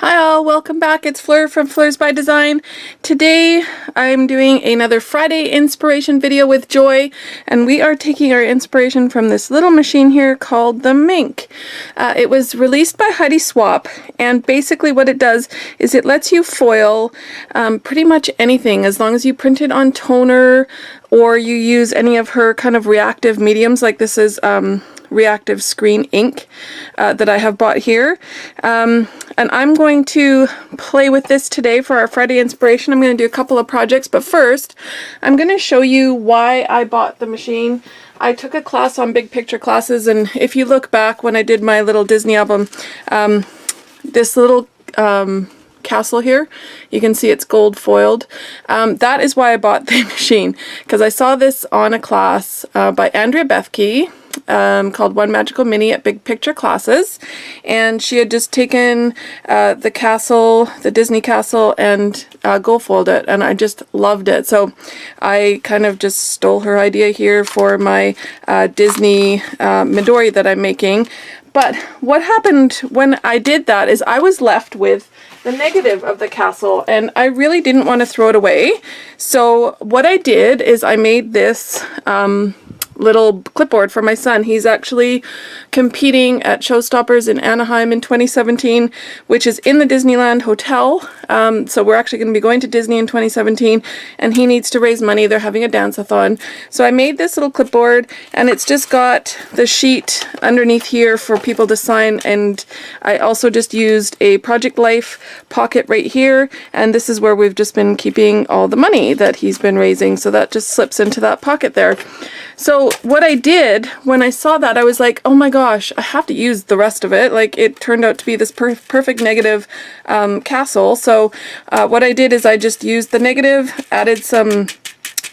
Hi all, welcome back. It's Fleur from Fleurs by Design. Today I'm doing another Friday inspiration video with Joy, and we are taking our inspiration from this little machine here called the Minc. It was released by Heidi Swapp, and basically what it does is it lets you foil pretty much anything as long as you print it on toner or you use any of her kind of reactive mediums. Like this is reactive screen ink that I have bought here. And I'm going to play with this today for our Friday inspiration. I'm going to do a couple of projects, but first I'm going to show you why I bought the machine. I took a class on big picture classes, and if you look back when I did my little Disney album, this little castle here, you can see it's gold foiled. That is why I bought the machine, because I saw this on a class by Andrea Bethke, called One Magical Mini at Big Picture Classes, and she had just taken the castle, the Disney castle, and gold foiled it, and I just loved it. So I kind of just stole her idea here for my Disney Midori that I'm making. But what happened when I did that is I was left with the negative of the castle, and I really didn't want to throw it away. So what I did is I made this little clipboard for my son. He's actually competing at Showstoppers in Anaheim in 2017, which is in the Disneyland Hotel. So we're actually going to be going to Disney in 2017, and he needs to raise money. They're having a dance-a-thon. So I made this little clipboard, and it's just got the sheet underneath here for people to sign, and I also just used a Project Life pocket right here, and this is where we've just been keeping all the money that he's been raising, so that just slips into that pocket there. So what I did when I saw that, I was like, oh my gosh, I have to use the rest of it. Like, it turned out to be this perfect negative castle. So what I did is I just used the negative, added some,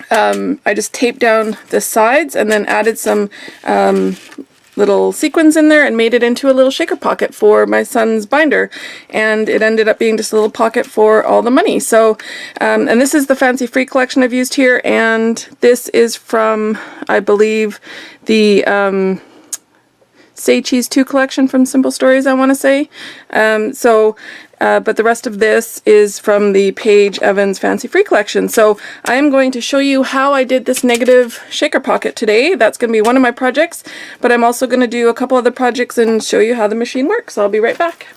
I just taped down the sides and then added some little sequins in there and made it into a little shaker pocket for my son's binder, and it ended up being just a little pocket for all the money. So and this is the Fancy Free collection I've used here, and this is from, I believe, the Say Cheese 2 collection from Simple Stories, I want to say. But the rest of this is from the Paige Evans Fancy Free collection. So I am going to show you how I did this negative shaker pocket today. That's going to be one of my projects, but I'm also going to do a couple other projects and show you how the machine works. I'll be right back.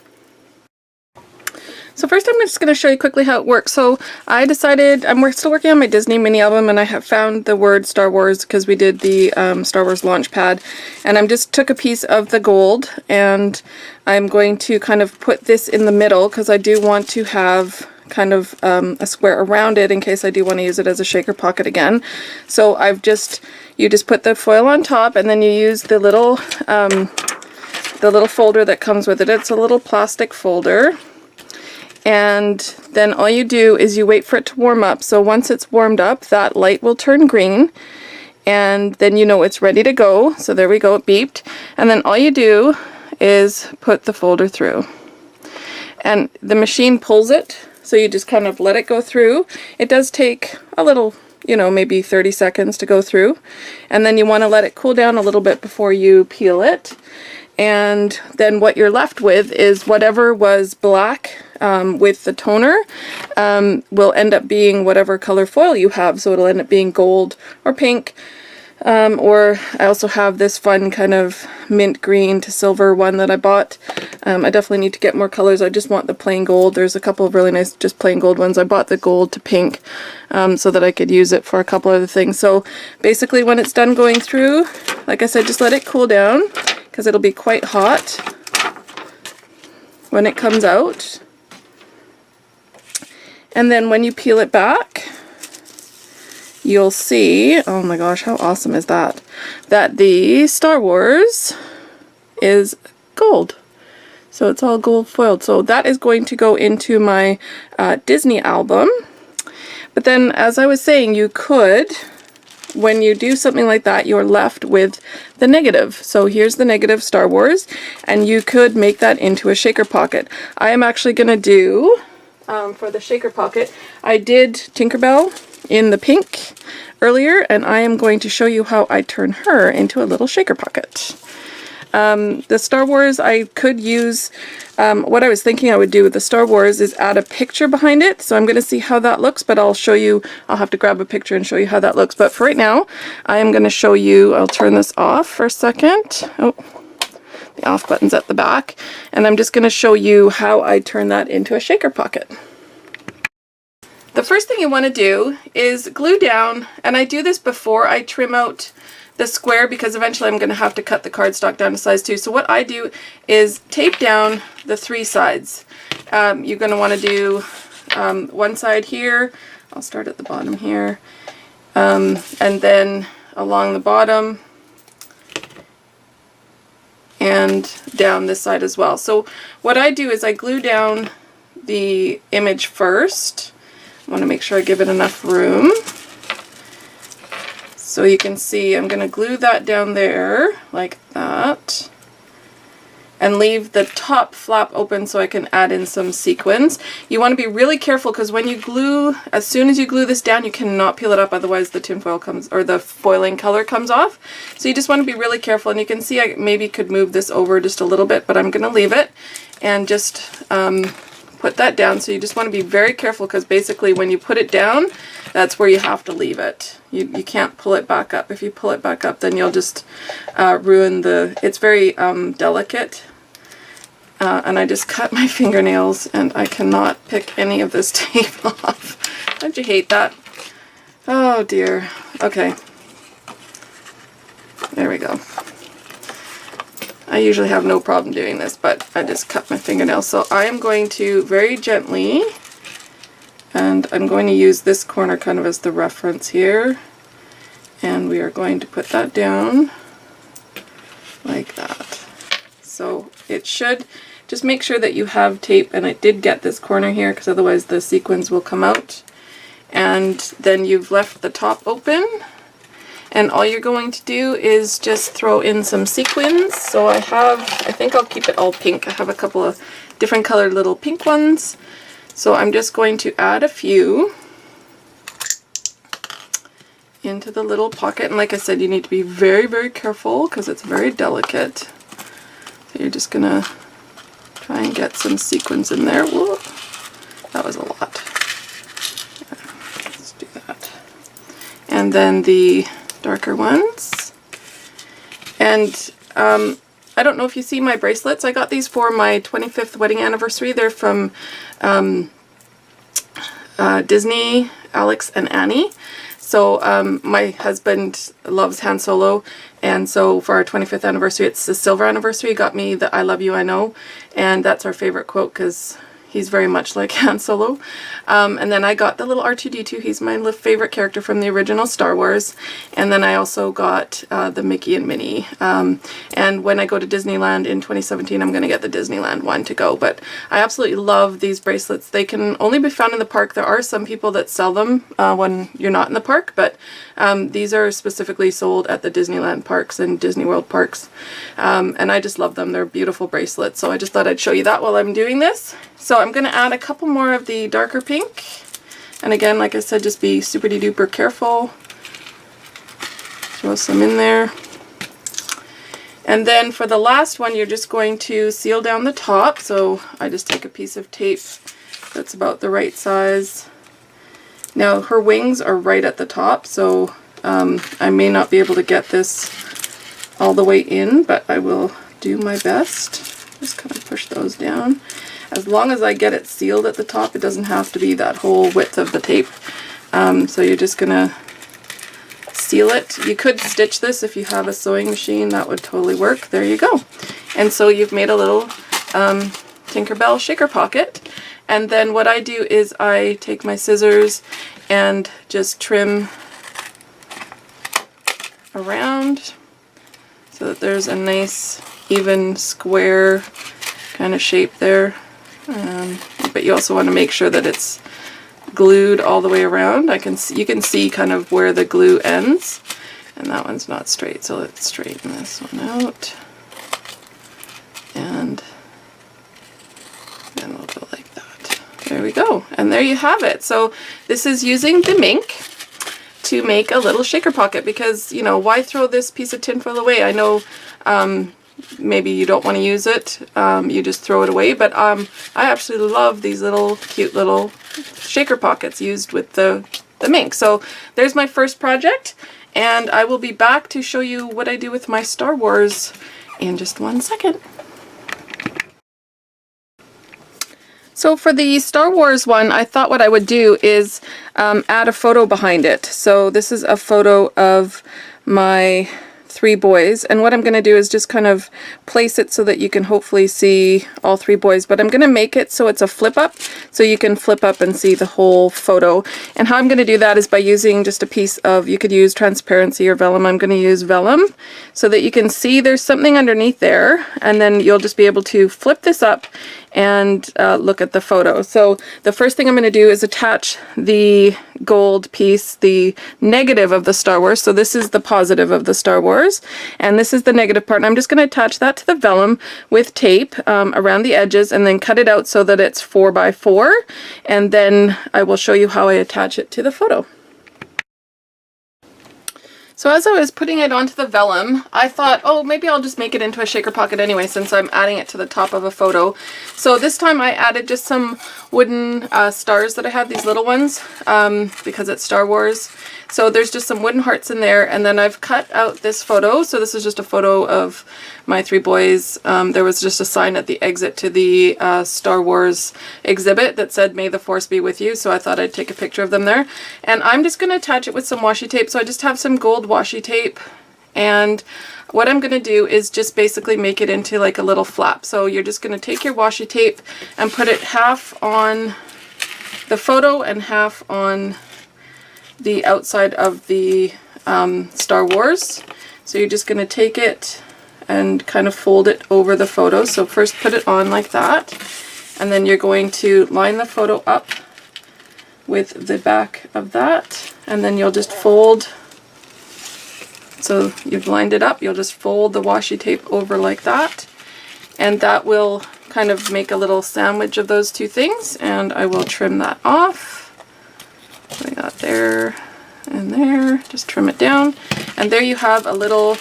So first I'm just going to show you quickly how it works. So I decided, I'm still working on my Disney mini album, and I have found the word Star Wars because we did the Star Wars launch pad, and I just took a piece of the gold and I'm going to kind of put this in the middle because I do want to have kind of a square around it in case I do want to use it as a shaker pocket again. So you just put the foil on top, and then you use the little folder that comes with it. It's a little plastic folder. And then all you do is you wait for it to warm up. So once it's warmed up, that light will turn green, and then you know it's ready to go. So there we go, it beeped. And then all you do is put the folder through. And the machine pulls it, so you just kind of let it go through. It does take a little, maybe 30 seconds to go through. And then you want to let it cool down a little bit before you peel it. And then what you're left with is whatever was black with the toner will end up being whatever color foil you have. So it'll end up being gold or pink, or I also have this fun kind of mint green to silver one that I bought. I definitely need to get more colors. I just want the plain gold. There's a couple of really nice just plain gold ones. I bought the gold to pink so that I could use it for a couple other things. So basically when it's done going through, like I said, just let it cool down, because it'll be quite hot when it comes out. And then when you peel it back, you'll see, oh my gosh, how awesome is that, that the Star Wars is gold. So it's all gold foiled. So that is going to go into my Disney album. But then, as I was saying, you could, when you do something like that, you're left with the negative. So here's the negative Star Wars, and you could make that into a shaker pocket. I am actually going to do, for the shaker pocket, I did Tinkerbell in the pink earlier, and I am going to show you how I turn her into a little shaker pocket. The Star Wars, I could use, what I was thinking I would do with the Star Wars is add a picture behind it. So I'm going to see how that looks, but I'll show you, I'll have to grab a picture and show you how that looks. But for right now, I am going to show you, I'll turn this off for a second. Oh, the off button's at the back. And I'm just going to show you how I turn that into a shaker pocket. The first thing you want to do is glue down, and I do this before I trim out the square because eventually I'm going to have to cut the cardstock down to size 2. So what I do is tape down the 3 sides. You're going to want to do one side here. I'll start at the bottom here, and then along the bottom and down this side as well. So what I do is I glue down the image first. I want to make sure I give it enough room. So you can see I'm going to glue that down there like that and leave the top flap open so I can add in some sequins. You want to be really careful because when you glue, as soon as you glue this down, you cannot peel it up, otherwise the tinfoil comes, or the foiling color comes off. So you just want to be really careful, and you can see I maybe could move this over just a little bit, but I'm going to leave it and just put that down. So you just want to be very careful because basically when you put it down, that's where you have to leave it. You can't pull it back up. If you pull it back up, then you'll just ruin the, it's very delicate. And I just cut my fingernails and I cannot pick any of this tape off. Don't you hate that? Oh dear. Okay. There we go. I usually have no problem doing this, but I just cut my fingernails. So I am going to very gently, and I'm going to use this corner kind of as the reference here, and we are going to put that down like that. So it should, just make sure that you have tape, and I did get this corner here because otherwise the sequins will come out. And then you've left the top open. And all you're going to do is just throw in some sequins. So I think I'll keep it all pink. I have a couple of different colored little pink ones. So I'm just going to add a few into the little pocket. And like I said, you need to be very, very careful because it's very delicate. So you're just going to try and get some sequins in there. Whoa, that was a lot. Let's do that. And then the darker ones. And I don't know if you see my bracelets. I got these for my 25th wedding anniversary. They're from Disney, Alex and Annie. So my husband loves Han Solo, and so for our 25th anniversary, it's the silver anniversary, he got me the I love you, I know, and that's our favorite quote because he's very much like Han Solo. And then I got the little R2-D2. He's my favorite character from the original Star Wars. And then I also got the Mickey and Minnie. And when I go to Disneyland in 2017, I'm going to get the Disneyland one to go. But I absolutely love these bracelets. They can only be found in the park. There are some people that sell them when you're not in the park, but these are specifically sold at the Disneyland parks and Disney World parks. And I just love them. They're beautiful bracelets. So I just thought I'd show you that while I'm doing this. So I'm going to add a couple more of the darker pink. And again, like I said, just be super duper careful. Throw some in there. And then for the last one, you're just going to seal down the top. So I just take a piece of tape that's about the right size. Now her wings are right at the top, so I may not be able to get this all the way in, but I will do my best. Just kind of push those down. As long as I get it sealed at the top, it doesn't have to be that whole width of the tape. So you're just gonna seal it. You could stitch this if you have a sewing machine, that would totally work. There you go. And so you've made a little Tinkerbell shaker pocket. And then what I do is I take my scissors and just trim around so that there's a nice even square kind of shape there. But you also want to make sure that it's glued all the way around. You can see kind of where the glue ends, and that one's not straight, so let's straighten this one out. And then we'll go like that. There we go. And there you have it. So this is using the Minc to make a little shaker pocket because, you know, why throw this piece of tinfoil away? I know maybe you don't want to use it, you just throw it away. But I absolutely love these little cute little shaker pockets used with the Minc. So there's my first project, and I will be back to show you what I do with my Star Wars in just 1 second. So for the Star Wars one, I thought what I would do is add a photo behind it. So this is a photo of my 3 boys, and what I'm going to do is just kind of place it so that you can hopefully see all 3 boys, but I'm going to make it so it's a flip up, so you can flip up and see the whole photo. And how I'm going to do that is by using just a piece of, you could use transparency or vellum. I'm going to use vellum so that you can see there's something underneath there, and then you'll just be able to flip this up and look at the photo. So the first thing I'm going to do is attach the gold piece, the negative of the Star Wars. So this is the positive of the Star Wars, and this is the negative part. And I'm just going to attach that to the vellum with tape around the edges, and then cut it out so that it's 4 by 4. And then I will show you how I attach it to the photo. So as I was putting it onto the vellum, I thought, oh, maybe I'll just make it into a shaker pocket anyway, since I'm adding it to the top of a photo. So this time I added just some wooden stars that I had, these little ones, because it's Star Wars. So there's just some wooden hearts in there, and then I've cut out this photo. So this is just a photo of my 3 boys. There was just a sign at the exit to the Star Wars exhibit that said, "May the Force be with you." So I thought I'd take a picture of them there. And I'm just going to attach it with some washi tape. So I just have some gold washi tape, and what I'm going to do is just basically make it into like a little flap. So you're just going to take your washi tape and put it half on the photo and half on the outside of the Star Wars. So you're just going to take it and kind of fold it over the photo. So first put it on like that, and then you're going to line the photo up with the back of that, and then you'll just fold. So you've lined it up, you'll just fold the washi tape over like that, and that will kind of make a little sandwich of those 2 things, and I will trim that off. So I got there and there, just trim it down, and there you have a little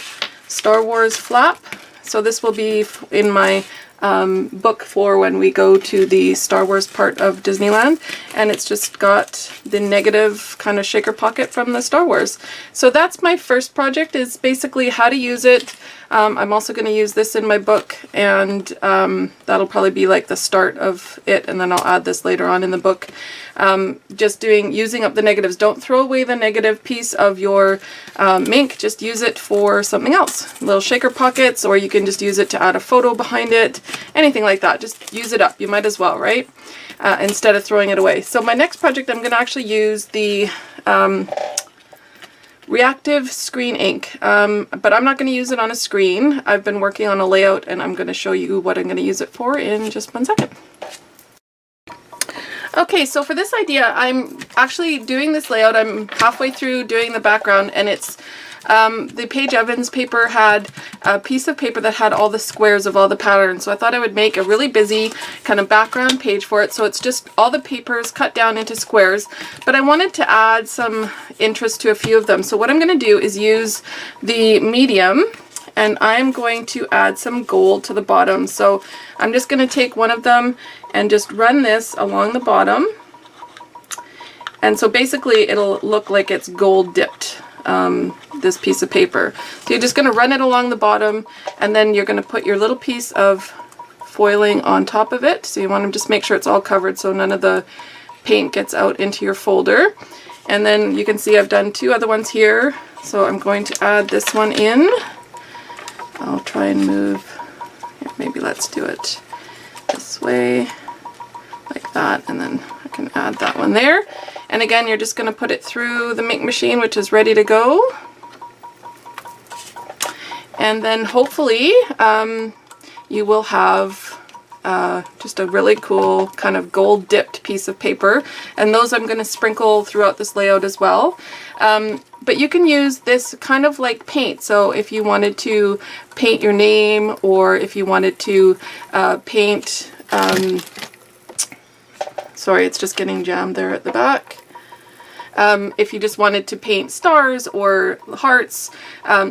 Star Wars flap. So this will be in my book for when we go to the Star Wars part of Disneyland, and it's just got the negative kind of shaker pocket from the Star Wars. So that's my first project, is basically how to use it. I'm also going to use this in my book, and that'll probably be like the start of it, and then I'll add this later on in the book. Just using up the negatives. Don't throw away the negative piece of your Minc, just use it for something else. Little shaker pockets, or you can just use it to add a photo behind it, anything like that. Just use it up, you might as well, right? Instead of throwing it away. So my next project, I'm going to actually use the reactive screen ink, but I'm not going to use it on a screen. I've been working on a layout, and I'm going to show you what I'm going to use it for in just 1 second. Okay, so for this idea, I'm actually doing this layout. I'm halfway through doing the background, and it's the Paige Evans paper had a piece of paper that had all the squares of all the patterns. So I thought I would make a really busy kind of background page for it. So it's just all the papers cut down into squares, but I wanted to add some interest to a few of them. So what I'm going to do is use the medium, and I'm going to add some gold to the bottom. So I'm just going to take one of them and just run this along the bottom. And so basically it'll look like it's gold dipped, this piece of paper. So you're just going to run it along the bottom, and then you're going to put your little piece of foiling on top of it. So you want to just make sure it's all covered so none of the paint gets out into your folder. And then you can see I've done 2 other ones here. So I'm going to add this one in. I'll try and move, maybe let's do it this way, like that, and then I can add that one there. And again, you're just going to put it through the Minc machine, which is ready to go. And then hopefully you will have just a really cool kind of gold dipped piece of paper, and those I'm going to sprinkle throughout this layout as well. But you can use this kind of like paint. So if you wanted to paint your name, or if you wanted to paint, sorry, it's just getting jammed there at the back. if you just wanted to paint stars or hearts,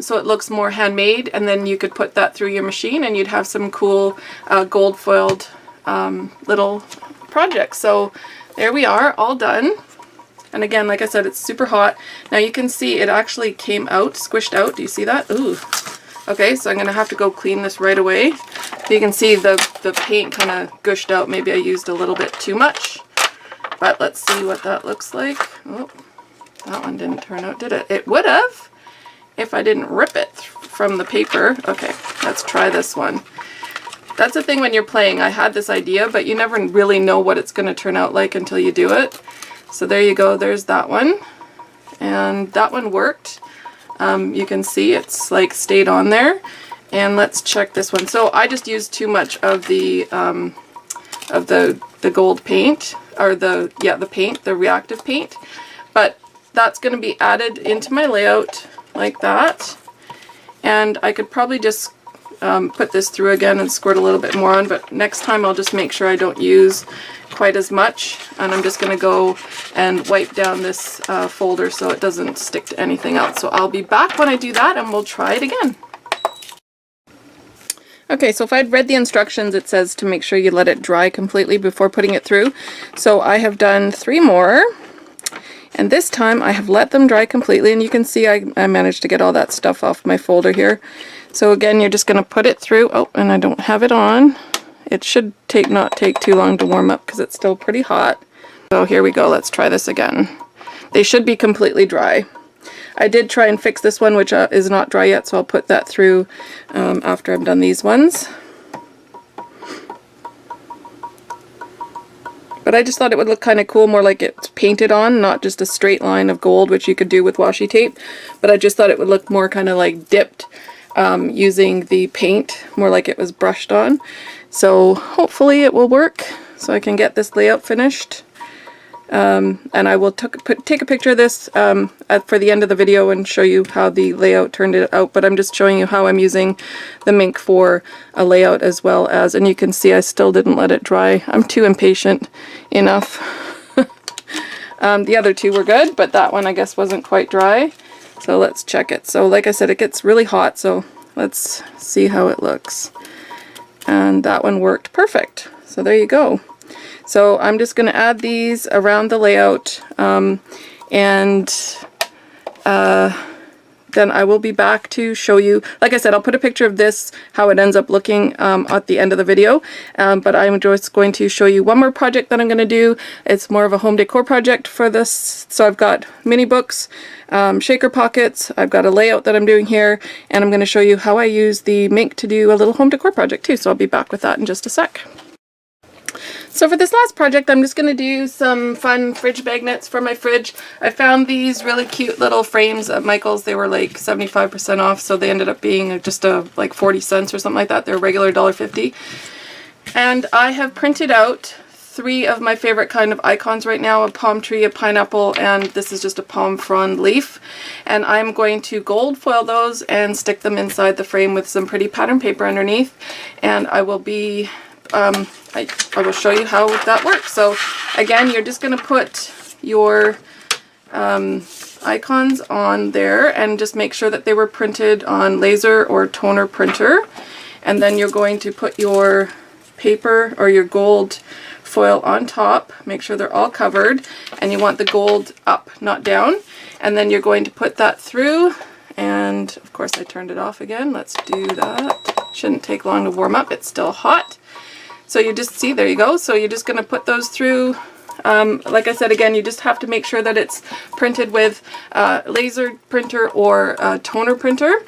so it looks more handmade, and then you could put that through your machine and you'd have some cool gold foiled little projects. So there we are, all done. And again, like I said, it's super hot. Now you can see it actually came out, squished out. Do you see that? Ooh. Okay, so I'm going to have to go clean this right away. So you can see the paint kind of gushed out. Maybe I used a little bit too much. But let's see what that looks like. Oh, that one didn't turn out, did it? It would have if I didn't rip it from the paper. Okay, let's try this one. That's the thing when you're playing. I had this idea, but you never really know what it's going to turn out like until you do it. So there you go, there's that one. And that one worked. You can see it's like stayed on there. And let's check this one. So I just used too much of the gold paint, or the paint, the reactive paint. But that's going to be added into my layout like that. And I could probably just put this through again and squirt a little bit more on, but next time I'll just make sure I don't use quite as much, and I'm just going to go and wipe down this folder so it doesn't stick to anything else. So I'll be back when I do that and we'll try it again. Okay, so if I'd read the instructions, it says to make sure you let it dry completely before putting it through. So I have done 3 more, and this time I have let them dry completely, and you can see I managed to get all that stuff off my folder here. So again, you're just going to put it through. Oh, and I don't have it on. It should not take too long to warm up because it's still pretty hot. So here we go, let's try this again. They should be completely dry. I did try and fix this one, which is not dry yet, so I'll put that through after I've done these ones. But I just thought it would look kind of cool, more like it's painted on, not just a straight line of gold, which you could do with washi tape. But I just thought it would look more kind of like dipped using the paint, more like it was brushed on. So hopefully it will work so I can get this layout finished. And I will take a picture of this for the end of the video and show you how the layout turned it out, but I'm just showing you how I'm using the Minc for a layout as well as, and you can see I still didn't let it dry. I'm too impatient enough. The other 2 were good, but that one I guess wasn't quite dry. So let's check it. So like I said, it gets really hot, so let's see how it looks. And that one worked perfect. So there you go. So I'm just going to add these around the layout, then I will be back to show you. Like I said, I'll put a picture of this, how it ends up looking at the end of the video, but I'm just going to show you one more project that I'm going to do. It's more of a home decor project for this. So I've got mini books, shaker pockets, I've got a layout that I'm doing here, and I'm going to show you how I use the Minc to do a little home decor project too. So I'll be back with that in just a sec. So for this last project, I'm just going to do some fun fridge magnets for my fridge. I found these really cute little frames at Michael's. They were like 75% off, so they ended up being just like 40 cents or something like that. They're regular $1.50. And I have printed out 3 of my favorite kind of icons right now, a palm tree, a pineapple, and this is just a palm frond leaf. And I'm going to gold foil those and stick them inside the frame with some pretty pattern paper underneath. And I will be I will show you how that works. So again, you're just going to put your icons on there and just make sure that they were printed on laser or toner printer. And then you're going to put your paper or your gold foil on top. Make sure they're all covered, and you want the gold up, not down. And then you're going to put that through, and of course I turned it off again. Let's do that. Shouldn't take long to warm up. It's still hot. So you just see, there you go. So you're just going to put those through. Like I said, again, you just have to make sure that it's printed with laser printer or toner printer.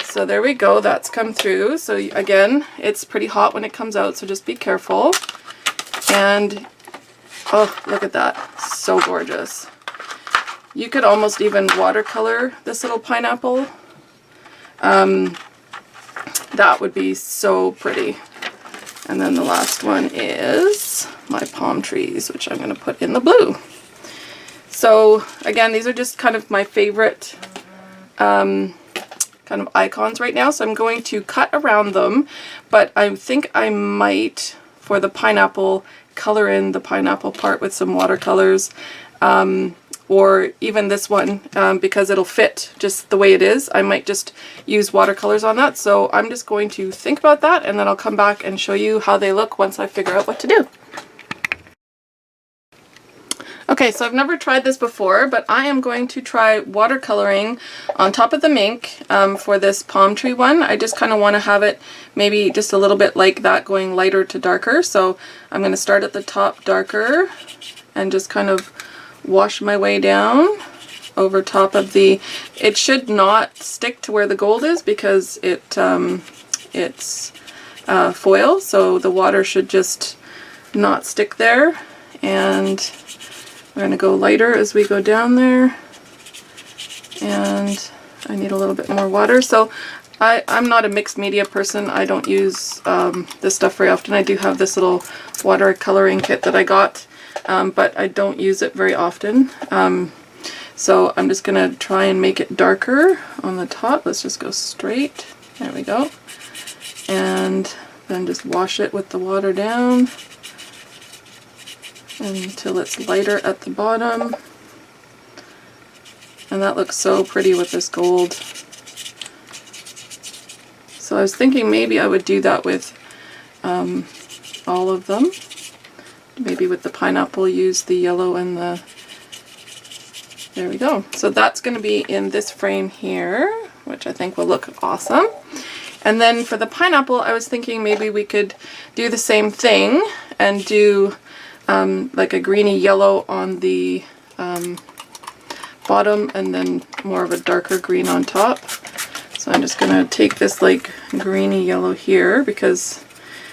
So there we go, that's come through. So again, it's pretty hot when it comes out, so just be careful. And oh, look at that, so gorgeous. You could almost even watercolor this little pineapple. That would be so pretty. And then the last one is my palm trees, which I'm going to put in the blue. So again, these are just kind of my favorite kind of icons right now. So I'm going to cut around them, but I think I might, for the pineapple, color in the pineapple part with some watercolors. or even this one, because it'll fit just the way it is. I might just use watercolors on that. So I'm just going to think about that, and then I'll come back and show you how they look once I figure out what to do. Okay, so I've never tried this before, but I am going to try watercoloring on top of the Minc for this palm tree one. I just kind of want to have it maybe just a little bit like that, going lighter to darker. So I'm going to start at the top darker and just kind of wash my way down over top of the... It should not stick to where the gold is because it's foil, so the water should just not stick there. And we're going to go lighter as we go down there, and I need a little bit more water. So I'm not a mixed media person. I don't use this stuff very often. I do have this little watercoloring kit that I got, but I don't use it very often. So I'm just going to try and make it darker on the top. Let's just go straight. There we go. And then just wash it with the water down until it's lighter at the bottom. And that looks so pretty with this gold. So I was thinking maybe I would do that with all of them. Maybe with the pineapple use the yellow and the... There we go. So that's going to be in this frame here, which I think will look awesome. And then for the pineapple, I was thinking maybe we could do the same thing and do like a greeny yellow on the bottom and then more of a darker green on top. So I'm just going to take this like greeny yellow here, because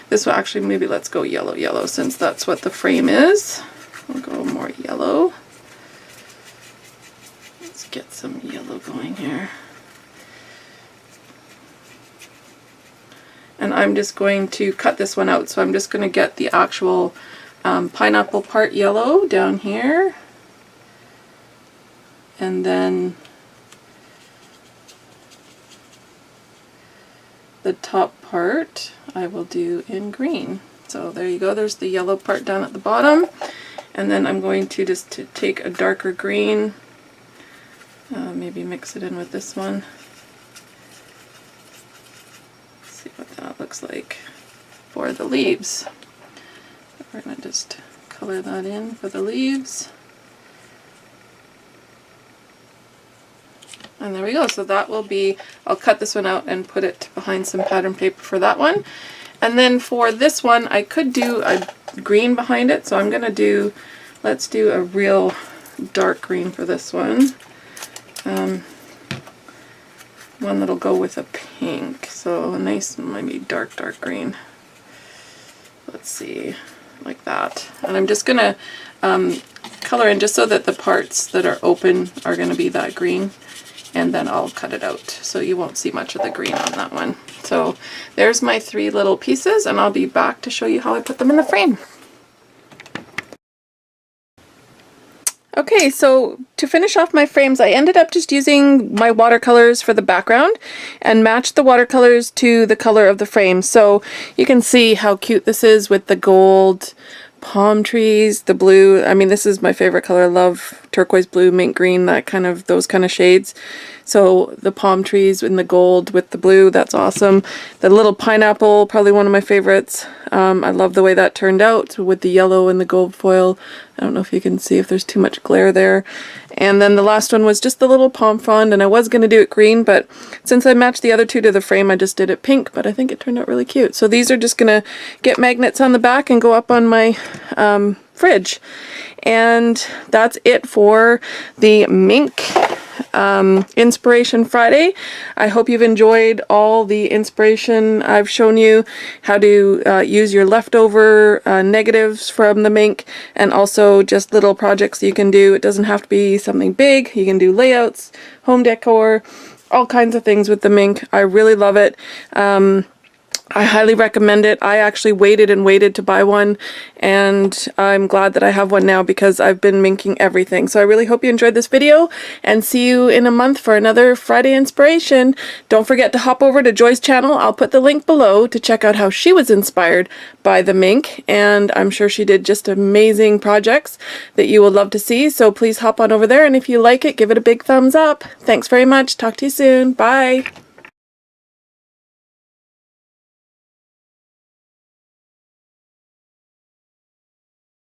this will actually, maybe let's go yellow since that's what the frame is. We'll go more yellow. Let's get some yellow going here. And I'm just going to cut this one out. So I'm just going to get the actual pineapple part yellow down here, and then the top part I will do in green. So there you go, there's the yellow part down at the bottom, and then I'm going to just take a darker green, maybe mix it in with this one. Let's see what that looks like for the leaves. We're going to just color that in for the leaves. And there we go. So that will be, I'll cut this one out and put it behind some pattern paper for that one. And then for this one, I could do a green behind it. So I'm going to do, let's do a real dark green for this one. One that'll go with a pink. So a nice, maybe dark green. Let's see. Like that. And I'm just going to color in just so that the parts that are open are going to be that green, and then I'll cut it out so you won't see much of the green on that one. So there's my 3 little pieces, and I'll be back to show you how I put them in the frame. Okay, so to finish off my frames, I ended up just using my watercolors for the background and matched the watercolors to the color of the frame. So you can see how cute this is with the gold palm trees, the blue. I mean, this is my favorite color. I love turquoise blue, mint green, that kind of, those kind of shades. So the palm trees in the gold with the blue, that's awesome. The little pineapple, probably one of my favorites. I love the way that turned out with the yellow and the gold foil. I don't know if you can see if there's too much glare there. And then the last one was just the little palm frond, and I was going to do it green, but since I matched the other two to the frame, I just did it pink, but I think it turned out really cute. So these are just going to get magnets on the back and go up on my fridge. And that's it for the Minc Inspiration Friday. I hope you've enjoyed all the inspiration I've shown you, how to use your leftover negatives from the Minc, and also just little projects you can do. It doesn't have to be something big. You can do layouts, home decor, all kinds of things with the Minc. I really love it. I highly recommend it. I actually waited and waited to buy one, and I'm glad that I have one now because I've been minking everything. So I really hope you enjoyed this video, and see you in a month for another Friday inspiration. Don't forget to hop over to Joy's channel. I'll put the link below to check out how she was inspired by the Minc, and I'm sure she did just amazing projects that you will love to see. So please hop on over there, and if you like it, give it a big thumbs up. Thanks very much. Talk to you soon. Bye.